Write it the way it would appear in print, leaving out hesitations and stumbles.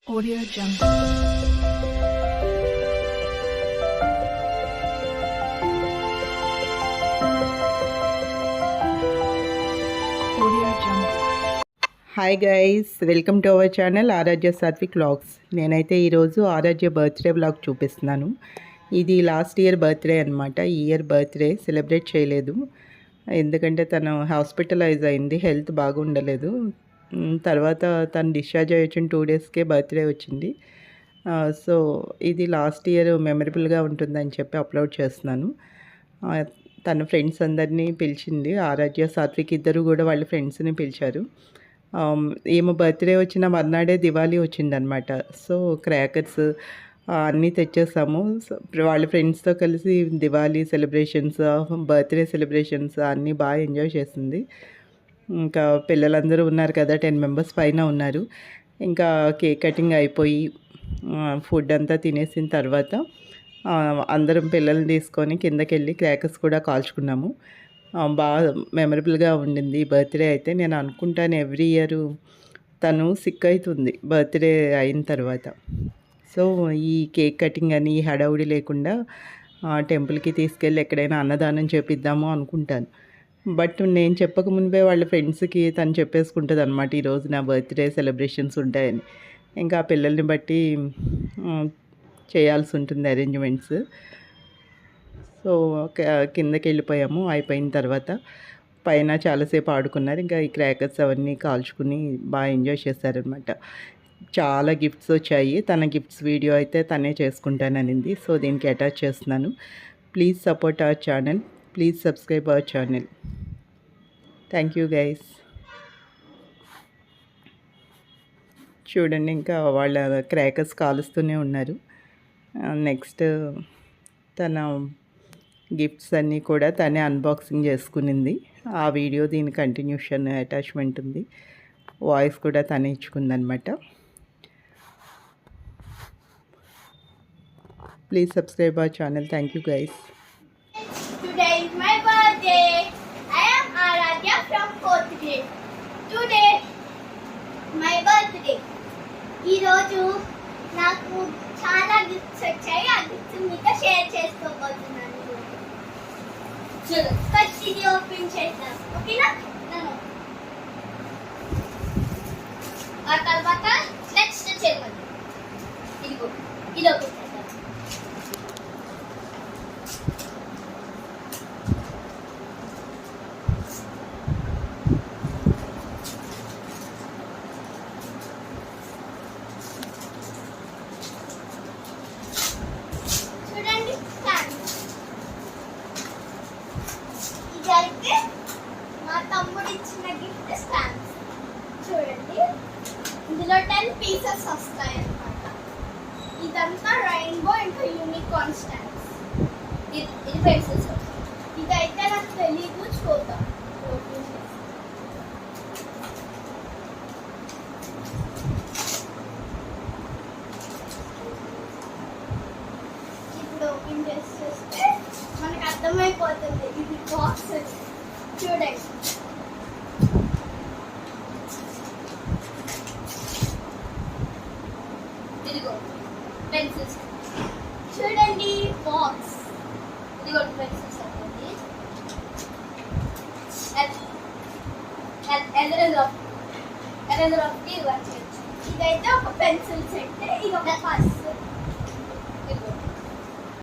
Audio Jungle. Hi guys, welcome to our channel Aaradhya Satvik vlogs. నేనైతే ఈరోజు ఆరాధ్య birthday vlog చూపిస్తున్నాను. ఇది లాస్ట్ ఇయర్ బర్త్డే అనమాట. ఈ ఇయర్ బర్త్డే సెలబ్రేట్ చేయలేదు, ఎందుకంటే తను హాస్పిటలైజ్ అయింది, హెల్త్ బాగుండలేదు. తర్వాత తను డిశ్చార్జ్ అయ్యి వచ్చిన 2 డేస్కే బర్త్డే వచ్చింది. సో ఇది లాస్ట్ ఇయర్ మెమరబుల్గా ఉంటుందని చెప్పి అప్లోడ్ చేస్తున్నాను. తన ఫ్రెండ్స్ అందరినీ పిలిచింది. ఆరాధ్య సాత్విక్ ఇద్దరు కూడా వాళ్ళ ఫ్రెండ్స్ని పిలిచారు. ఏమో బర్త్డే వచ్చిన మర్నాడే దివాళీ వచ్చిందనమాట. సో క్రాకర్స్ అన్నీ తెచ్చేసాము. సో వాళ్ళ ఫ్రెండ్స్తో కలిసి దివాళీ సెలబ్రేషన్స్, బర్త్డే సెలబ్రేషన్స్ అన్నీ బాగా ఎంజాయ్ చేసింది. ఇంకా పిల్లలందరూ ఉన్నారు కదా, 10 మెంబర్స్ పైన ఉన్నారు. ఇంకా కేక్ కటింగ్ అయిపోయి ఫుడ్ అంతా తినేసిన తర్వాత అందరం పిల్లల్ని తీసుకొని కిందకి వెళ్ళి క్రాకర్స్ కూడా కాల్చుకున్నాము. బాగా మెమరబుల్గా ఉండింది బర్త్డే అయితే. నేను అనుకుంటాను ఎవ్రీ ఇయర్ తను సిక్ అవుతుంది బర్త్డే అయిన తర్వాత. సో ఈ కేక్ కటింగ్ అని ఈ హడావుడి లేకుండా టెంపుల్కి తీసుకెళ్ళి ఎక్కడైనా అన్నదానం చేపిద్దాము అనుకుంటాను. బట్ నేను చెప్పకముందే వాళ్ళ ఫ్రెండ్స్కి తను చెప్పేసుకుంటుంది అనమాట, ఈరోజు నా బర్త్డే సెలబ్రేషన్స్ ఉంటాయని. ఇంకా ఆ పిల్లల్ని బట్టి చేయాల్సి ఉంటుంది అరేంజ్మెంట్స్. సో కిందకి వెళ్ళిపోయాము. అయిపోయిన తర్వాత పైన చాలాసేపు ఆడుకున్నారు. ఇంకా ఈ క్రాకర్స్ అవన్నీ కాల్చుకుని బాగా ఎంజాయ్ చేశారనమాట. చాలా గిఫ్ట్స్ వచ్చాయి. తన గిఫ్ట్స్ వీడియో అయితే తనే చేసుకుంటాననింది. సో దీనికి అటాచ్ చేస్తున్నాను. Please support our channel, please subscribe our channel. Thank you guys. చూడండి, ఇంకా వాళ్ళ క్రాకర్స్ కాలుస్తూనే ఉన్నారు. నెక్స్ట్ తన గిఫ్ట్స్ అన్నీ కూడా తనే అన్బాక్సింగ్ చేసుకునింది. ఆ వీడియో దీని కంటిన్యూషన్ అటాచ్మెంట్ ఉంది. వాయిస్ కూడా తనే ఇచ్చుకుందనమాట. Please subscribe our channel. Thank you guys. Today is my birthday. I am Aradhya from 4th grade. Today my birthday. ఈ రోజు నాకు చాలా గిఫ్ట్స్ వచ్చాయి. ఆ గిఫ్ట్స్ మీతో షేర్ చేసుకోబోతున్నాను. ఫస్ట్ ఇది ఓపెన్ చేద్దాం, ఓకేనా? ఆ తర్వాత నెక్స్ట్ చేద్దాం. ఇదిగో ఇది ఓపెన్ చేద్దాం. చూడండి, ఇదైతే మా తమ్ముడు ఇచ్చిన గిఫ్ట్ స్టాంప్స్. చూడండి, ఇందులో 10 పీసెస్ వస్తాయి అన్నమాట. ఇదంతా రెయిన్బో ఇంకా యూనికార్న్ స్టాంప్స్. ఇది పెన్సిల్స్. ఇదైతే నాకు తెలీదు, చూద్దాం. ఇప్పుడు ఓపెన్ చేస్తే మనకు అర్థమైపోతుంది ఇది బాక్సెస్. చూడండి, ఇదిగో పెన్సిల్స్. చూడండి బాక్స్, ఇదిగో పెన్సిల్స్ అండి. ఎరేజర్ ఆఫ్ ఇదైతే ఒక పెన్సిల్